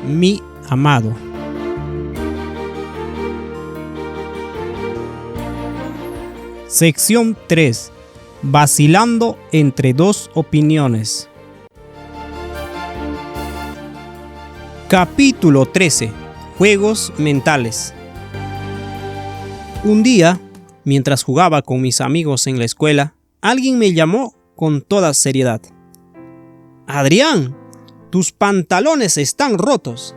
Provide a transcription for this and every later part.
mi amado. Sección 3. Vacilando entre dos opiniones. Capítulo 13. Juegos mentales. Un día, mientras jugaba con mis amigos en la escuela, alguien me llamó con toda seriedad. «Adrián, tus pantalones están rotos».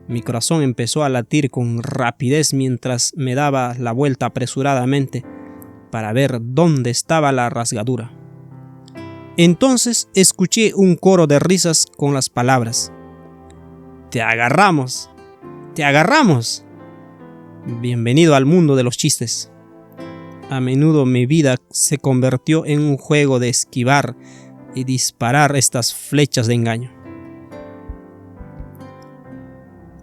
Mi corazón empezó a latir con rapidez mientras me daba la vuelta apresuradamente para ver dónde estaba la rasgadura. Entonces escuché un coro de risas con las palabras: «Te agarramos, te agarramos». Bienvenido al mundo de los chistes. A menudo mi vida se convirtió en un juego de esquivar y disparar estas flechas de engaño.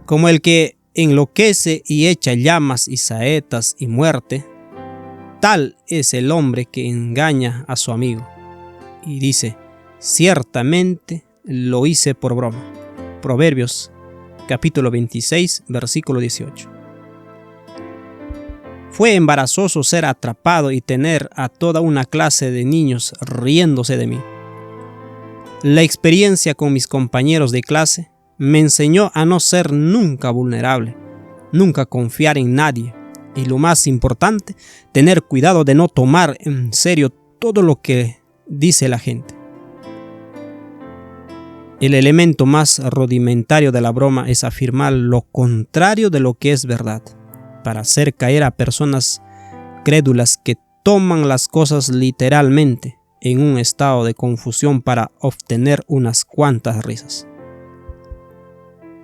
Como el que enloquece y echa llamas y saetas y muerte, tal es el hombre que engaña a su amigo y dice: ciertamente lo hice por broma. Proverbios capítulo 26, versículo 18. Fue embarazoso ser atrapado y tener a toda una clase de niños riéndose de mí. La experiencia con mis compañeros de clase me enseñó a no ser nunca vulnerable, nunca confiar en nadie y, lo más importante, tener cuidado de no tomar en serio todo lo que dice la gente. El elemento más rudimentario de la broma es afirmar lo contrario de lo que es verdad, para hacer caer a personas crédulas que toman las cosas literalmente en un estado de confusión para obtener unas cuantas risas.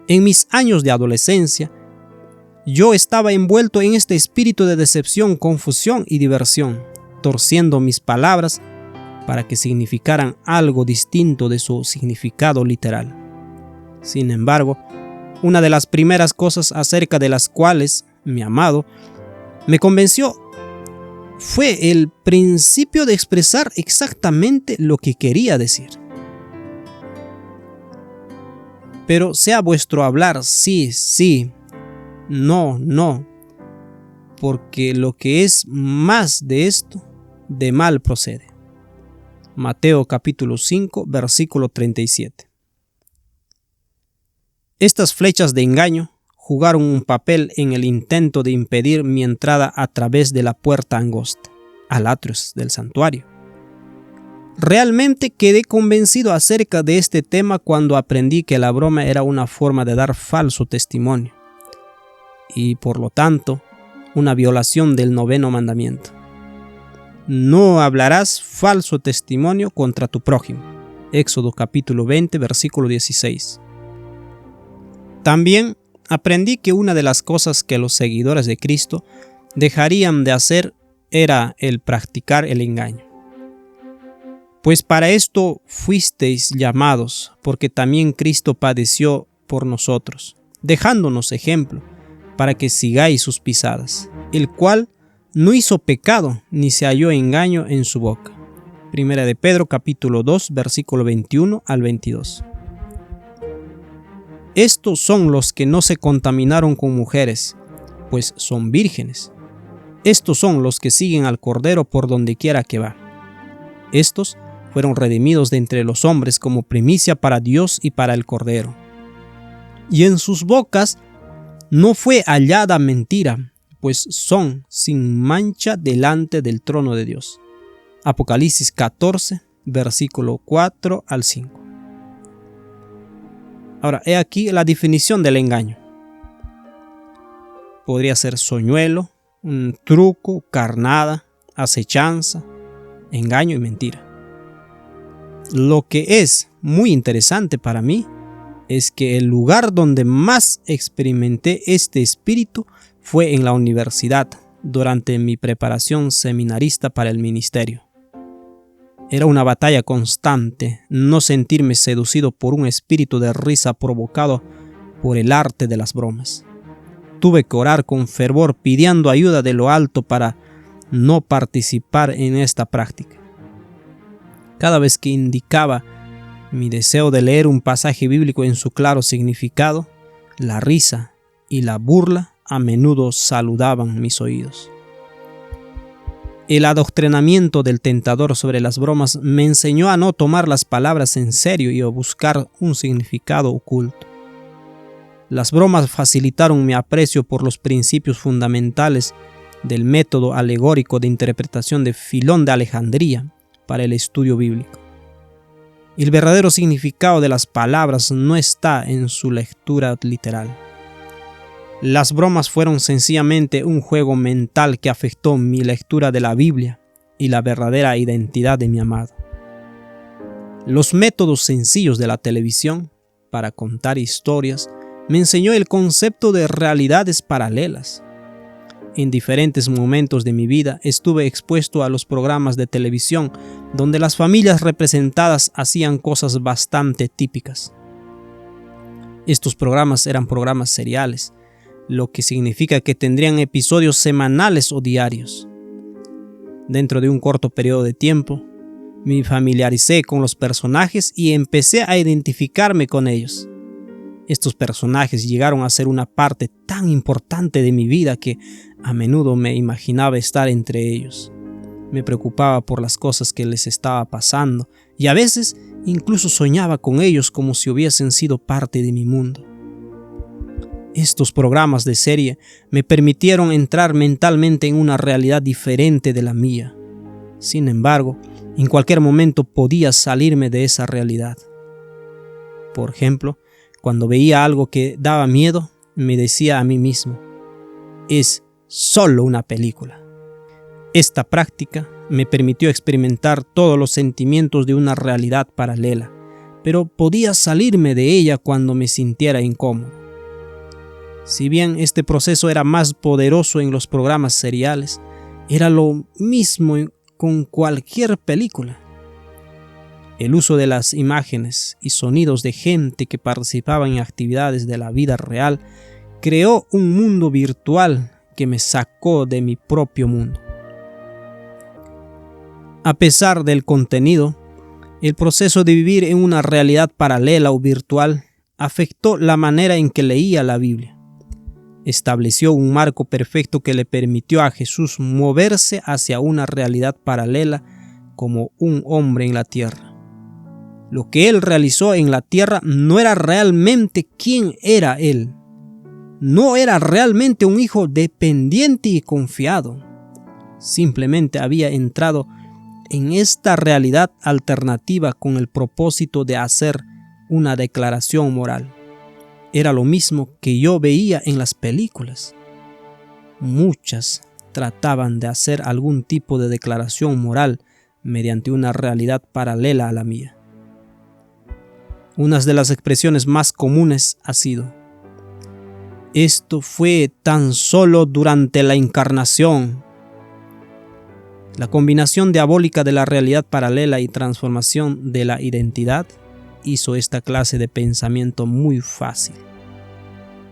En mis años de adolescencia, yo estaba envuelto en este espíritu de decepción, confusión y diversión, torciendo mis palabras para que significaran algo distinto de su significado literal. Sin embargo, una de las primeras cosas acerca de las cuales mi amado me convenció fue el principio de expresar exactamente lo que quería decir. Pero sea vuestro hablar sí, sí, no, no, porque lo que es más de esto, de mal procede. Mateo capítulo 5, versículo 37. Estas flechas de engaño jugaron un papel en el intento de impedir mi entrada a través de la puerta angosta al atrio del santuario. Realmente quedé convencido acerca de este tema cuando aprendí que la broma era una forma de dar falso testimonio y, por lo tanto, una violación del 9º mandamiento. No hablarás falso testimonio contra tu prójimo. Éxodo capítulo 20, versículo 16. También aprendí que una de las cosas que los seguidores de Cristo dejarían de hacer era el practicar el engaño. Pues para esto fuisteis llamados, porque también Cristo padeció por nosotros, dejándonos ejemplo para que sigáis sus pisadas, el cual no hizo pecado ni se halló engaño en su boca. Primera de Pedro capítulo 2, versículo 21 al 22. Estos son los que no se contaminaron con mujeres, pues son vírgenes. Estos son los que siguen al Cordero por donde quiera que va. Estos fueron redimidos de entre los hombres como primicia para Dios y para el Cordero. Y en sus bocas no fue hallada mentira, pues son sin mancha delante del trono de Dios. Apocalipsis 14, versículo 4 al 5. Ahora, he aquí la definición del engaño. Podría ser soñuelo, un truco, carnada, acechanza, engaño y mentira. Lo que es muy interesante para mí es que el lugar donde más experimenté este espíritu fue en la universidad, durante mi preparación seminarista para el ministerio. Era una batalla constante no sentirme seducido por un espíritu de risa provocado por el arte de las bromas. Tuve que orar con fervor pidiendo ayuda de lo alto para no participar en esta práctica. Cada vez que indicaba Mi deseo de leer un pasaje bíblico en su claro significado, la risa y la burla a menudo saludaban mis oídos. El adoctrinamiento del tentador sobre las bromas me enseñó a no tomar las palabras en serio y a buscar un significado oculto. Las bromas facilitaron mi aprecio por los principios fundamentales del método alegórico de interpretación de Filón de Alejandría para el estudio bíblico. El verdadero significado de las palabras no está en su lectura literal. Las bromas fueron sencillamente un juego mental que afectó mi lectura de la Biblia y la verdadera identidad de mi amado. Los métodos sencillos de la televisión para contar historias me enseñó el concepto de realidades paralelas. En diferentes momentos de mi vida estuve expuesto a los programas de televisión donde las familias representadas hacían cosas bastante típicas. Estos programas eran programas seriales, lo que significa que tendrían episodios semanales o diarios. Dentro de un corto periodo de tiempo, me familiaricé con los personajes y empecé a identificarme con ellos. Estos personajes llegaron a ser una parte tan importante de mi vida que a menudo me imaginaba estar entre ellos. Me preocupaba por las cosas que les estaba pasando y a veces incluso soñaba con ellos como si hubiesen sido parte de mi mundo. Estos programas de serie me permitieron entrar mentalmente en una realidad diferente de la mía. Sin embargo, en cualquier momento podía salirme de esa realidad. Por ejemplo, cuando veía algo que daba miedo, me decía a mí mismo, es solo una película. Esta práctica me permitió experimentar todos los sentimientos de una realidad paralela, pero podía salirme de ella cuando me sintiera incómodo. Si bien este proceso era más poderoso en los programas seriales, era lo mismo con cualquier película. El uso de las imágenes y sonidos de gente que participaba en actividades de la vida real creó un mundo virtual que me sacó de mi propio mundo. A pesar del contenido, el proceso de vivir en una realidad paralela o virtual afectó la manera en que leía la Biblia. Estableció un marco perfecto que le permitió a Jesús moverse hacia una realidad paralela como un hombre en la tierra. Lo que él realizó en la tierra no era realmente quién era él. No era realmente un hijo dependiente y confiado. Simplemente había entrado en esta realidad alternativa con el propósito de hacer una declaración moral. Era lo mismo que yo veía en las películas. Muchas trataban de hacer algún tipo de declaración moral mediante una realidad paralela a la mía. Una de las expresiones más comunes ha sido: esto fue tan solo durante la encarnación. La combinación diabólica de la realidad paralela y transformación de la identidad hizo esta clase de pensamiento muy fácil.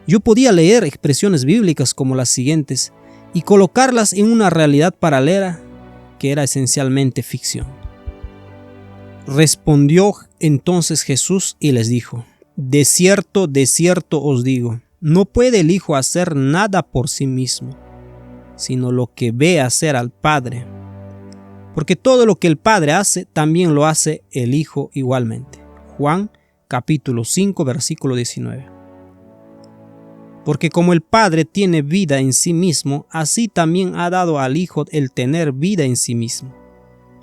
Yo podía leer expresiones bíblicas como las siguientes y colocarlas en una realidad paralela que era esencialmente ficción. Respondió entonces Jesús y les dijo: de cierto os digo, no puede el Hijo hacer nada por sí mismo, sino lo que ve hacer al Padre. Porque todo lo que el Padre hace, también lo hace el Hijo igualmente. Juan capítulo 5, versículo 19. Porque como el Padre tiene vida en sí mismo, así también ha dado al Hijo el tener vida en sí mismo.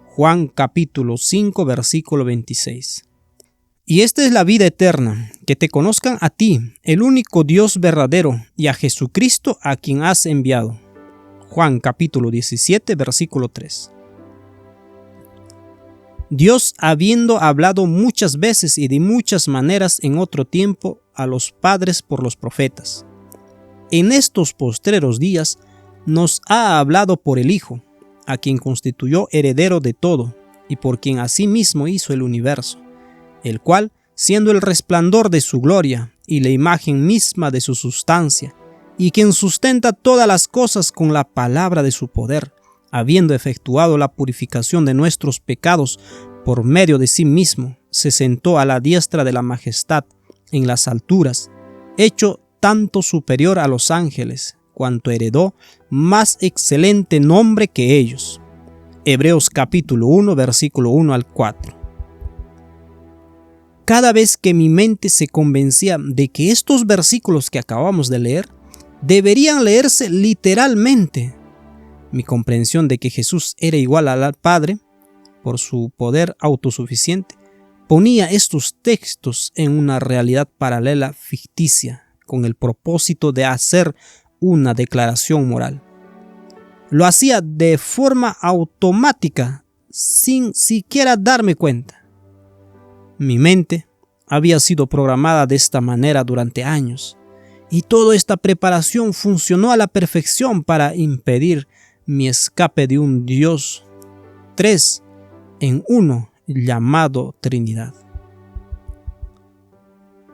Juan capítulo 5, versículo 26. Y esta es la vida eterna, que te conozcan a ti, el único Dios verdadero, y a Jesucristo a quien has enviado. Juan capítulo 17, versículo 3. Dios, habiendo hablado muchas veces y de muchas maneras en otro tiempo a los padres por los profetas, en estos postreros días nos ha hablado por el Hijo, a quien constituyó heredero de todo, y por quien asimismo hizo el universo, el cual, siendo el resplandor de su gloria y la imagen misma de su sustancia, y quien sustenta todas las cosas con la palabra de su poder, habiendo efectuado la purificación de nuestros pecados por medio de sí mismo, se sentó a la diestra de la majestad en las alturas, hecho tanto superior a los ángeles, cuanto heredó más excelente nombre que ellos. Hebreos capítulo 1, versículo 1 al 4. Cada vez que mi mente se convencía de que estos versículos que acabamos de leer deberían leerse literalmente, mi comprensión de que Jesús era igual al Padre por su poder autosuficiente, ponía estos textos en una realidad paralela ficticia con el propósito de hacer una declaración moral. Lo hacía de forma automática, sin siquiera darme cuenta. Mi mente había sido programada de esta manera durante años, y toda esta preparación funcionó a la perfección para impedir mi escape de un Dios 3 en 1 llamado Trinidad.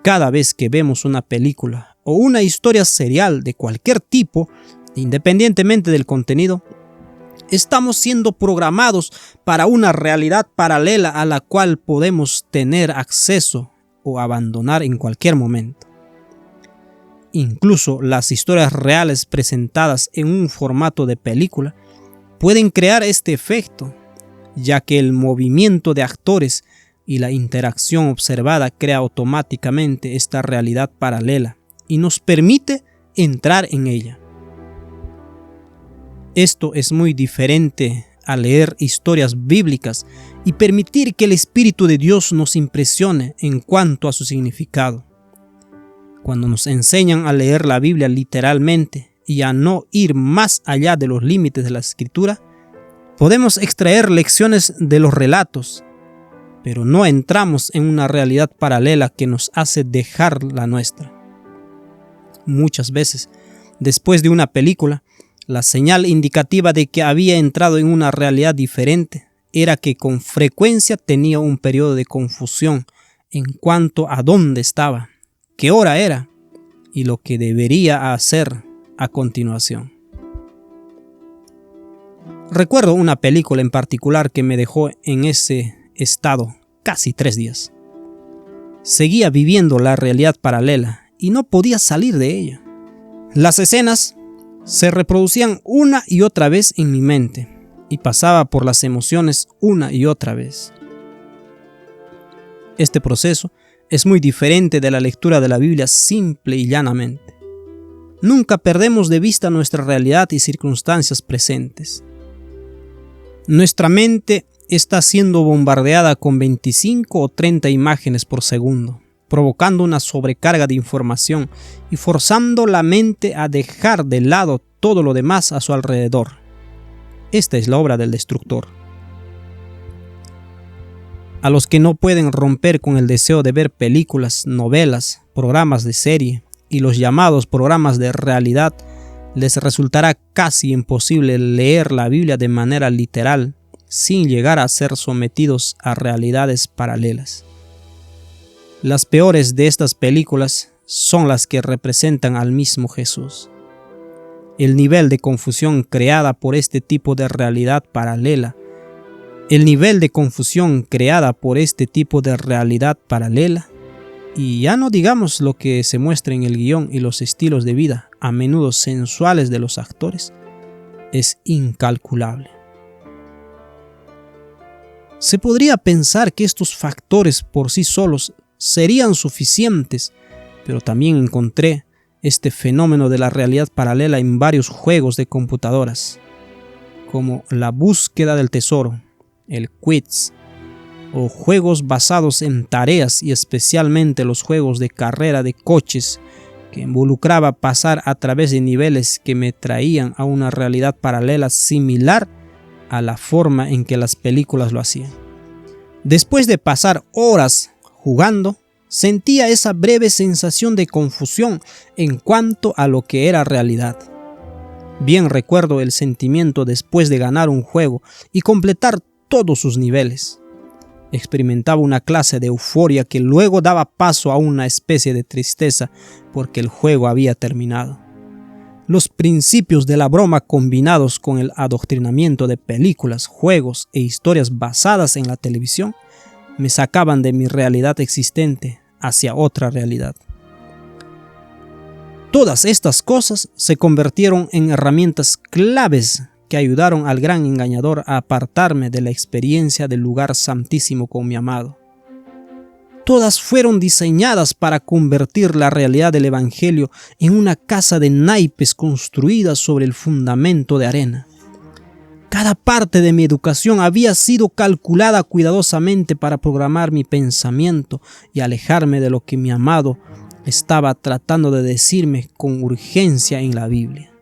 Cada vez que vemos una película o una historia serial de cualquier tipo, independientemente del contenido, estamos siendo programados para una realidad paralela a la cual podemos tener acceso o abandonar en cualquier momento. Incluso las historias reales presentadas en un formato de película pueden crear este efecto, ya que el movimiento de actores y la interacción observada crea automáticamente esta realidad paralela y nos permite entrar en ella. Esto es muy diferente a leer historias bíblicas y permitir que el Espíritu de Dios nos impresione en cuanto a su significado. Cuando nos enseñan a leer la Biblia literalmente y a no ir más allá de los límites de la Escritura, podemos extraer lecciones de los relatos, pero no entramos en una realidad paralela que nos hace dejar la nuestra. Muchas veces, después de una película, la señal indicativa de que había entrado en una realidad diferente era que con frecuencia tenía un periodo de confusión en cuanto a dónde estaba, qué hora era y lo que debería hacer a continuación. Recuerdo una película en particular que me dejó en ese estado casi 3 días. Seguía viviendo la realidad paralela y no podía salir de ella. Las escenas se reproducían una y otra vez en mi mente y pasaba por las emociones una y otra vez. Este proceso es muy diferente de la lectura de la Biblia simple y llanamente. Nunca perdemos de vista nuestra realidad y circunstancias presentes. Nuestra mente está siendo bombardeada con 25 o 30 imágenes por segundo, provocando una sobrecarga de información y forzando la mente a dejar de lado todo lo demás a su alrededor. Esta es la obra del destructor. A los que no pueden romper con el deseo de ver películas, novelas, programas de serie y los llamados programas de realidad, les resultará casi imposible leer la Biblia de manera literal sin llegar a ser sometidos a realidades paralelas. Las peores de estas películas son las que representan al mismo Jesús. El nivel de confusión creada por este tipo de realidad paralela, y ya no digamos lo que se muestra en el guión y los estilos de vida, a menudo sensuales de los actores, es incalculable. Se podría pensar que estos factores por sí solos serían suficientes, pero también encontré este fenómeno de la realidad paralela en varios juegos de computadoras, como la búsqueda del tesoro, el quiz, o juegos basados en tareas y especialmente los juegos de carrera de coches que involucraba pasar a través de niveles que me traían a una realidad paralela similar a la forma en que las películas lo hacían. Después de pasar horas jugando, sentía esa breve sensación de confusión en cuanto a lo que era realidad. Bien recuerdo el sentimiento después de ganar un juego y completar todos sus niveles. Experimentaba una clase de euforia que luego daba paso a una especie de tristeza porque el juego había terminado. Los principios de la broma combinados con el adoctrinamiento de películas, juegos e historias basadas en la televisión me sacaban de mi realidad existente hacia otra realidad. Todas estas cosas se convirtieron en herramientas claves que ayudaron al gran engañador a apartarme de la experiencia del lugar santísimo con mi amado. Todas fueron diseñadas para convertir la realidad del Evangelio en una casa de naipes construida sobre el fundamento de arena. Cada parte de mi educación había sido calculada cuidadosamente para programar mi pensamiento y alejarme de lo que mi amado estaba tratando de decirme con urgencia en la Biblia.